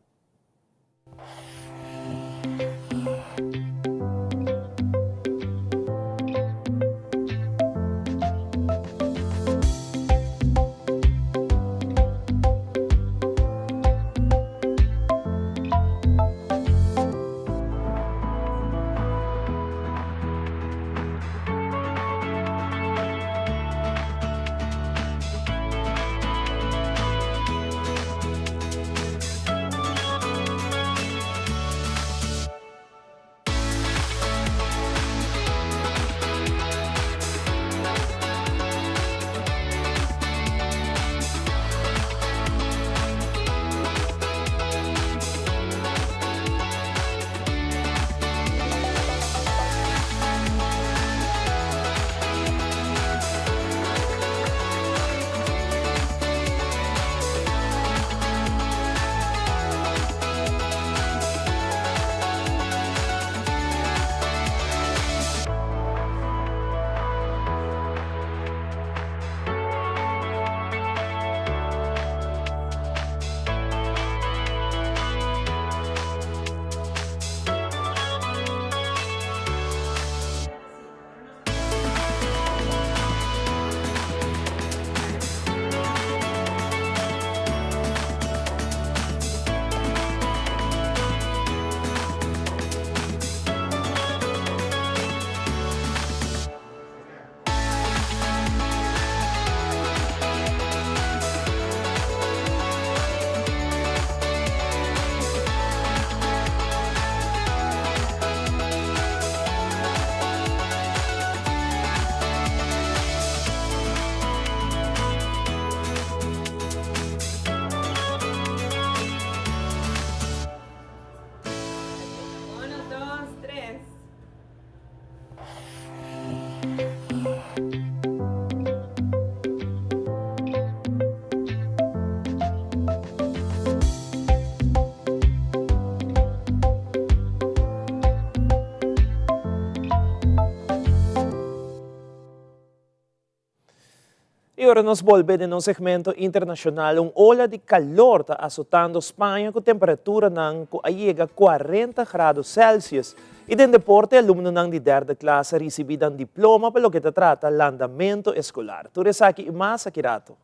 E ora nos volvemos no segmento internacional. Ola de calor está azotando Espanha com temperatura que chega a 40 graus Celsius. E den deporte, aluno de 3ª classe recebido diploma pelo que trata o andamento escolar. Tu resaki e mais aqui rato.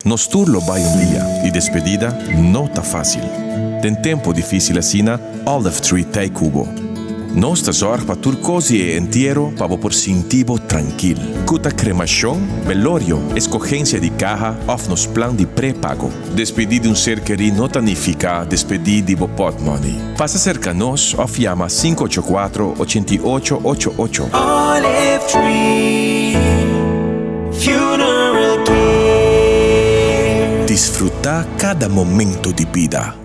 Nos turlo vai dia e despedida não tá fácil. Tem tempo difícil assim, Olive Tree Tei Cubo. Nós te zorg para turcosi e entierro para por sentivo tranquil. Cuta cremação, velorio, escogencia de caja, of nos plan de pré-pago. Despedir de um ser querido não significa despedir de pot money. Passa cerca nos, of llama 584-8888. Olive Tree Funeral Care. Disfrutar cada momento de vida.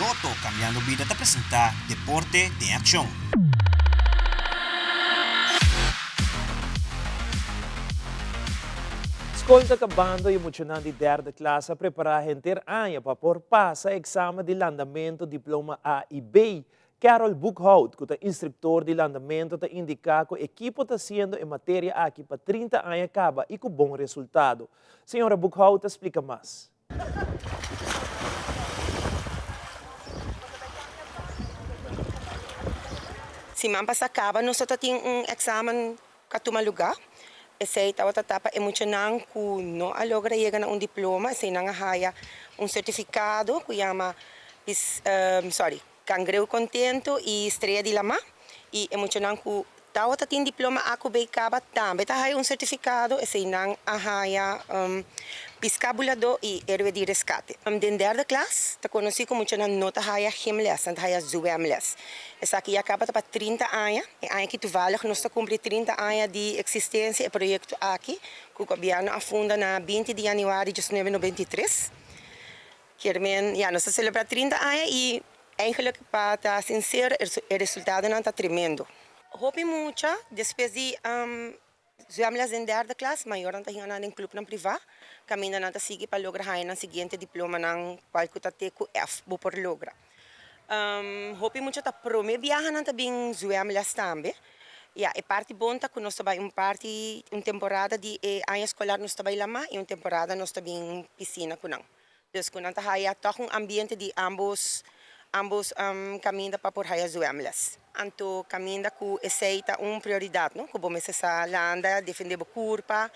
Lotto Cambiando Vida te apresenta Deporte de Acción. Escolta ka bando emocionante derde classe a preparar render anha para por passa exame de landamento diploma A e B. Carol Buchhout, que é instrutor de landamento, está indicar que o equipo está sendo em matéria aqui para 30 anos acaba e com bom resultado. Senhora Buchhout, explica mais. Semana passada acaba, nós só tínhamos exame que toma lugar. Esse estava tapa emocionante que não logra chegar a diploma, esse não há certificado que chama Cangreu Contento e Estrela de Lama. E emocionante que estava tendo diploma ACB acaba também há certificado, esse não há piscabulador e héroe de resgate. Den derde classe, está conhecido como nota há hemles, não há zwemles. Essa aqui acaba para 30 anos, e aí que toevallig nós cumprir 30 anos de existência e projeto aqui, que o governo afunda na 20 de janeiro de 1993. Ja, nós celebramos 30 anos e eigenlijk para estar sincero, o resultado não está tremendo. Hoop muito, depois de zwemles em derde classe, maior não está em clube não privado, caminho não está seguir para lograr o seguinte diploma não qual que está com F, por lograr. Hopi muito tá prome viaja não também zwemles também. Ja, e parte bonta que nós trabalhamos temporada de ano escolar nós trabalhamos e temporada nós também piscina com não. Dus que não tá aí toch ambiente de ambos caminho para por aí zwemles. Anto caminho que esse é prioridade, não? Que vamos essa landa defender a curva.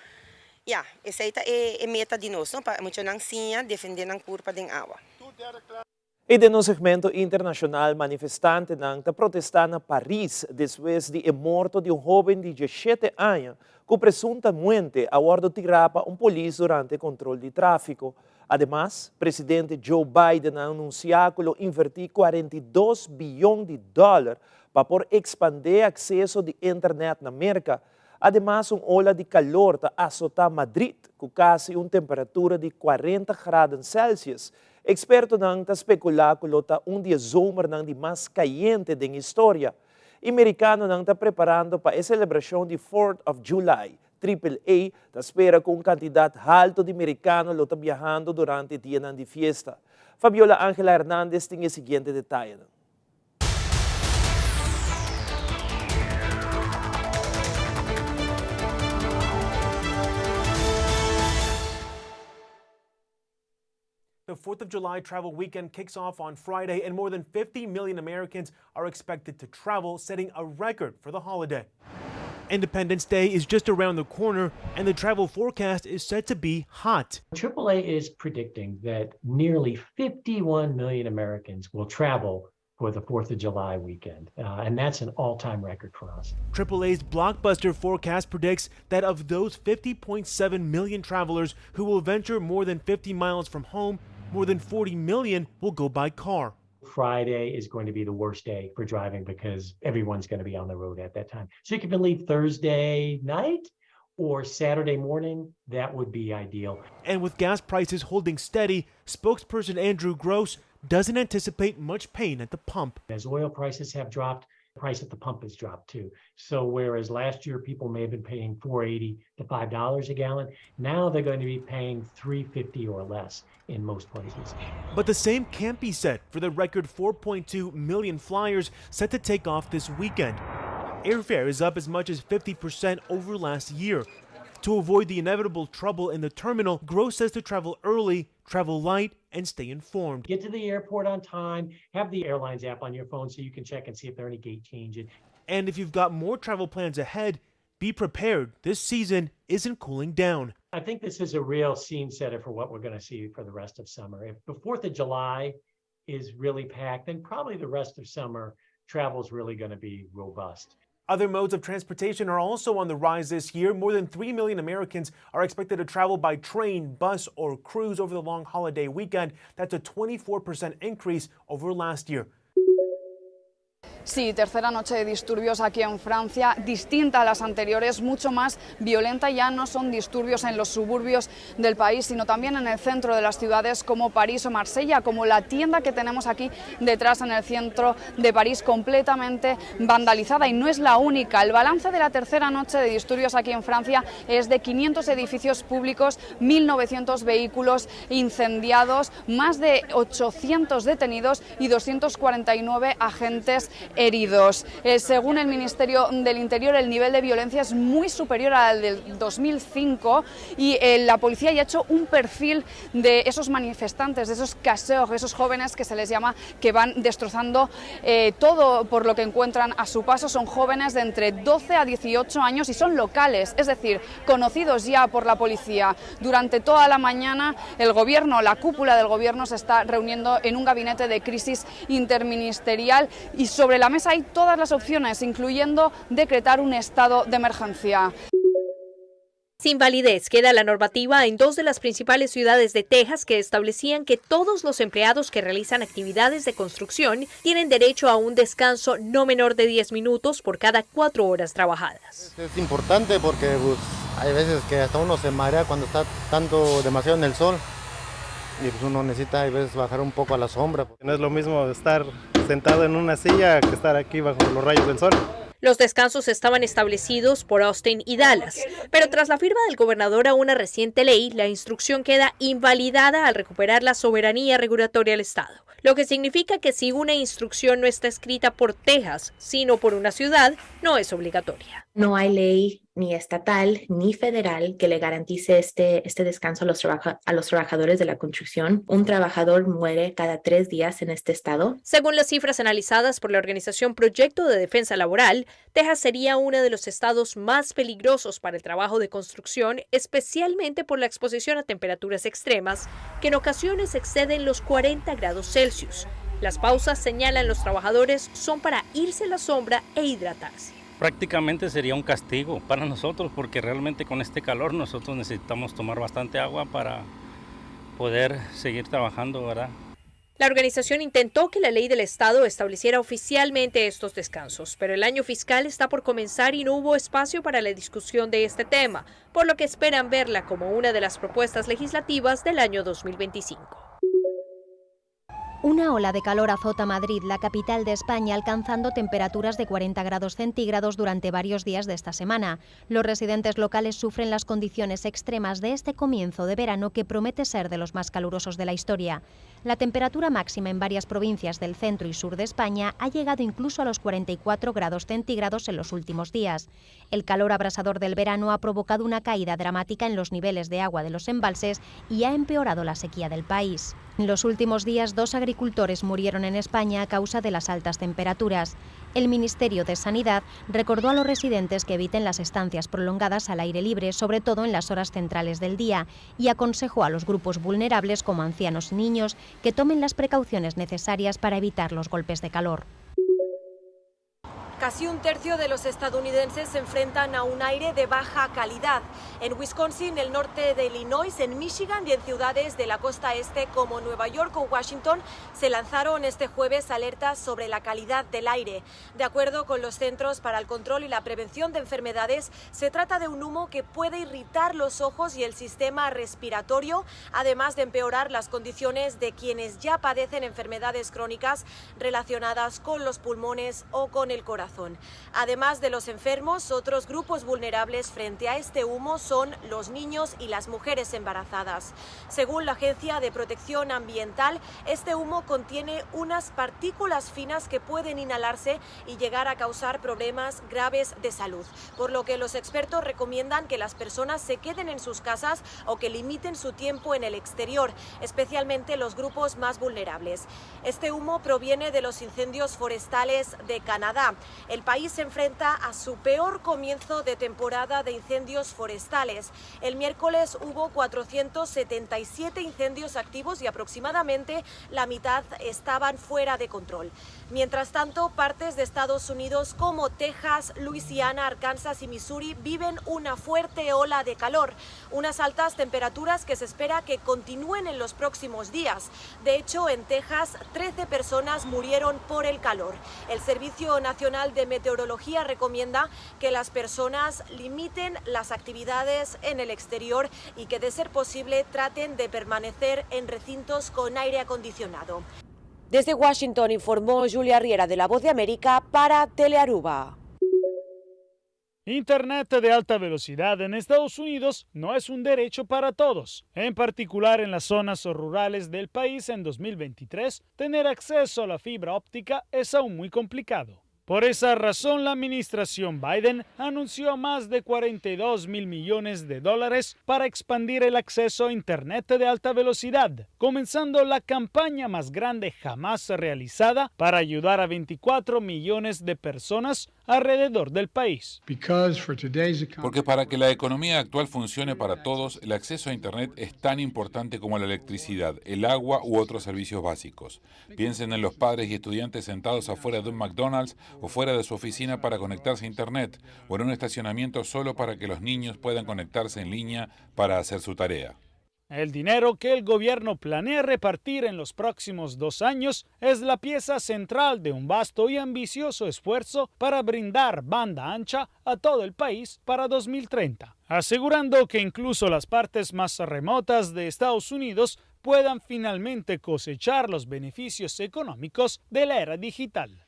Ja, esse é meta de nós, não? Para muito não sim defender a curva de água. E de no segmento internacional, manifestante nang ta protestar na Paris depois de morto de jovem de 17 anos que presuntamente abordo tirapa polícia durante controle de tráfico. Además, presidente Joe Biden anunciou que invertir 42 bilhões de dólares para por expandir acesso de internet na América. Además, ola de calor está azota Madrid, com quase temperatura de 40 graus Celsius. Experto não está especulando que dia zomer não de mais caliente da história. Americano não está preparando para a celebração de 4th of July. AAA está espera com quantidade alta de americanos está viajando durante o dia de fiesta. Fabiola Ángela Hernández tem o seguinte detalhe. The 4th of July travel weekend kicks off on Friday, and more than 50 million Americans are expected to travel, setting a record for the holiday. Independence Day is just around the corner, and the travel forecast is set to be hot. AAA is predicting that nearly 51 million Americans will travel for the 4th of July weekend, and that's an all-time record for us. AAA's blockbuster forecast predicts that of those 50.7 million travelers who will venture more than 50 miles from home, more than 40 million will go by car. Friday is going to be the worst day for driving because everyone's going to be on the road at that time. So you can leave Thursday night or Saturday morning. That would be ideal. And with gas prices holding steady, spokesperson Andrew Gross doesn't anticipate much pain at the pump. As oil prices have dropped, the price at the pump has dropped too. So whereas last year people may have been paying $4.80 to $5 a gallon, now they're going to be paying $3.50 or less in most places. But the same can't be said for the record 4.2 million flyers set to take off this weekend. Airfare is up as much as 50% over last year. To avoid the inevitable trouble in the terminal, Gross says to travel early, travel light, and stay informed. Get to the airport on time, have the airlines app on your phone so you can check and see if there are any gate changes. And if you've got more travel plans ahead, be prepared. This season isn't cooling down. I think this is a real scene setter for what we're going to see for the rest of summer. If the 4th of July is really packed, then probably the rest of summer travel is really going to be robust. Other modes of transportation are also on the rise this year. More than 3 million Americans are expected to travel by train, bus, or cruise over the long holiday weekend. That's a 24% increase over last year. Sí, tercera noche de disturbios aquí en Francia, distinta a las anteriores, mucho más violenta. Ya no son disturbios en los suburbios del país, sino también en el centro de las ciudades como París o Marsella, como la tienda que tenemos aquí detrás en el centro de París, completamente vandalizada. Y no es la única. El balance de la tercera noche de disturbios aquí en Francia es de 500 edificios públicos, 1.900 vehículos incendiados, más de 800 detenidos y 249 agentes heridos. Según el Ministerio del Interior, el nivel de violencia es muy superior al del 2005 y la policía ya ha hecho un perfil de esos manifestantes, de esos casseurs, esos jóvenes que se les llama, que van destrozando todo por lo que encuentran a su paso. Son jóvenes de entre 12 a 18 años y son locales, es decir, conocidos ya por la policía. Durante toda la mañana el gobierno, la cúpula del gobierno se está reuniendo en un gabinete de crisis interministerial y sobre la mesa hay todas las opciones, incluyendo decretar un estado de emergencia. Sin validez queda la normativa en 2 de las principales ciudades de Texas que establecían que todos los empleados que realizan actividades de construcción tienen derecho a un descanso no menor de 10 minutos por cada 4 horas trabajadas. Es importante porque pues, hay veces que hasta uno se marea cuando está demasiado en el sol y pues uno necesita a veces bajar un poco a la sombra. No es lo mismo estar sentado en una silla que estar aquí bajo los rayos del sol. Los descansos estaban establecidos por Austin y Dallas, pero tras la firma del gobernador a una reciente ley, la instrucción queda invalidada al recuperar la soberanía regulatoria del Estado, lo que significa que si una instrucción no está escrita por Texas, sino por una ciudad, no es obligatoria. No hay ley ni estatal ni federal que le garantice este descanso a los trabajadores de la construcción. Un trabajador muere cada 3 días en este estado. Según las cifras analizadas por la organización Proyecto de Defensa Laboral, Texas sería uno de los estados más peligrosos para el trabajo de construcción, especialmente por la exposición a temperaturas extremas, que en ocasiones exceden los 40 grados Celsius. Las pausas, señalan los trabajadores, son para irse a la sombra e hidratarse. Prácticamente sería un castigo para nosotros porque realmente con este calor nosotros necesitamos tomar bastante agua para poder seguir trabajando, ¿verdad? La organización intentó que la ley del Estado estableciera oficialmente estos descansos, pero el año fiscal está por comenzar y no hubo espacio para la discusión de este tema, por lo que esperan verla como una de las propuestas legislativas del año 2025. Una ola de calor azota Madrid, la capital de España, alcanzando temperaturas de 40 grados centígrados durante varios días de esta semana. Los residentes locales sufren las condiciones extremas de este comienzo de verano que promete ser de los más calurosos de la historia. La temperatura máxima en varias provincias del centro y sur de España ha llegado incluso a los 44 grados centígrados en los últimos días. El calor abrasador del verano ha provocado una caída dramática en los niveles de agua de los embalses y ha empeorado la sequía del país. En los últimos días, 2 agricultores murieron en España a causa de las altas temperaturas. El Ministerio de Sanidad recordó a los residentes que eviten las estancias prolongadas al aire libre, sobre todo en las horas centrales del día, y aconsejó a los grupos vulnerables como ancianos y niños que tomen las precauciones necesarias para evitar los golpes de calor. Casi un tercio de los estadounidenses se enfrentan a un aire de baja calidad. En Wisconsin, el norte de Illinois, en Michigan y en ciudades de la costa este como Nueva York o Washington se lanzaron este jueves alertas sobre la calidad del aire. De acuerdo con los Centros para el Control y la Prevención de Enfermedades, se trata de un humo que puede irritar los ojos y el sistema respiratorio, además de empeorar las condiciones de quienes ya padecen enfermedades crónicas relacionadas con los pulmones o con el corazón. Además de los enfermos, otros grupos vulnerables frente a este humo son los niños y las mujeres embarazadas. Según la Agencia de Protección Ambiental, este humo contiene unas partículas finas que pueden inhalarse y llegar a causar problemas graves de salud, por lo que los expertos recomiendan que las personas se queden en sus casas o que limiten su tiempo en el exterior, especialmente los grupos más vulnerables. Este humo proviene de los incendios forestales de Canadá. El país se enfrenta a su peor comienzo de temporada de incendios forestales. El miércoles hubo 477 incendios activos y aproximadamente la mitad estaban fuera de control. Mientras tanto, partes de Estados Unidos como Texas, Luisiana, Arkansas y Missouri viven una fuerte ola de calor. Unas altas temperaturas que se espera que continúen en los próximos días. De hecho, en Texas, 13 personas murieron por el calor. El Servicio Nacional de Meteorología recomienda que las personas limiten las actividades en el exterior y que, de ser posible, traten de permanecer en recintos con aire acondicionado. Desde Washington informó Julia Riera de La Voz de América para Telearuba. Internet de alta velocidad en Estados Unidos no es un derecho para todos. En particular en las zonas rurales del país en 2023, tener acceso a la fibra óptica es aún muy complicado. Por esa razón, la administración Biden anunció más de $42 mil millones para expandir el acceso a Internet de alta velocidad, comenzando la campaña más grande jamás realizada para ayudar a 24 millones de personas alrededor del país. Porque para que la economía actual funcione para todos, el acceso a Internet es tan importante como la electricidad, el agua u otros servicios básicos. Piensen en los padres y estudiantes sentados afuera de un McDonald's o fuera de su oficina para conectarse a Internet, o en un estacionamiento solo para que los niños puedan conectarse en línea para hacer su tarea. El dinero que el gobierno planea repartir en los próximos 2 años es la pieza central de un vasto y ambicioso esfuerzo para brindar banda ancha a todo el país para 2030, asegurando que incluso las partes más remotas de Estados Unidos puedan finalmente cosechar los beneficios económicos de la era digital.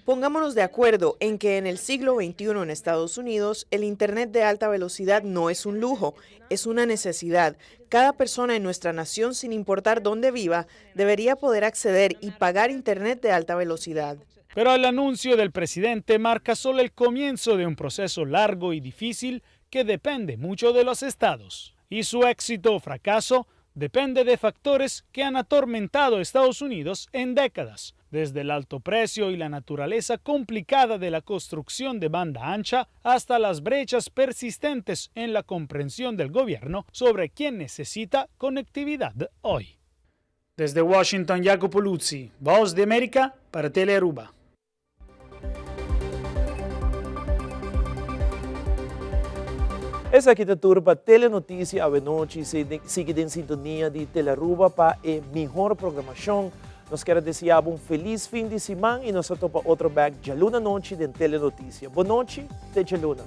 Pongámonos de acuerdo en que en el siglo XXI en Estados Unidos el Internet de alta velocidad no es un lujo, es una necesidad. Cada persona en nuestra nación, sin importar dónde viva, debería poder acceder y pagar Internet de alta velocidad. Pero el anuncio del presidente marca solo el comienzo de un proceso largo y difícil que depende mucho de los estados. Y su éxito o fracaso depende de factores que han atormentado a Estados Unidos en décadas, desde el alto precio y la naturaleza complicada de la construcción de banda ancha hasta las brechas persistentes en la comprensión del gobierno sobre quién necesita conectividad hoy. Desde Washington, Jacopo Luzzi, Voz de América para Telearuba. Essa aqui da turba Telenotícia à noite, siga em sintonia de Telearuba para a melhor programação. Nós queremos desejar feliz fim de semana e nós topa outro back de Luna Noite de Telenotícia. Boa noite, de Luna.